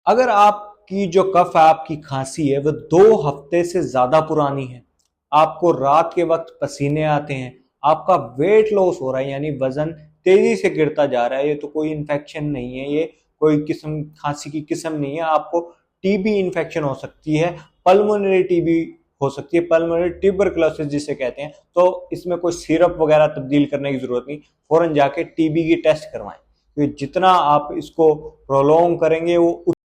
अगर आपकी जो कफ है, आपकी खांसी है, वो 2 हफ्ते से ज्यादा पुरानी है, आपको रात के वक्त पसीने आते हैं, आपका वेट लॉस हो रहा है यानी वजन तेजी से गिरता जा रहा है, ये तो कोई इन्फेक्शन नहीं है, ये कोई किस्म खांसी की किस्म नहीं है, आपको टीबी इन्फेक्शन हो सकती है, पल्मोनरी टीबी हो सकती है, पल्मोनरी ट्यूबरकुलोसिस जिसे कहते हैं। तो इसमें कोई सिरप वगैरह तब्दील करने की जरूरत नहीं, फौरन जाके टीबी की टेस्ट करवाएं, क्योंकि जितना आप इसको प्रोलॉन्ग करेंगे वो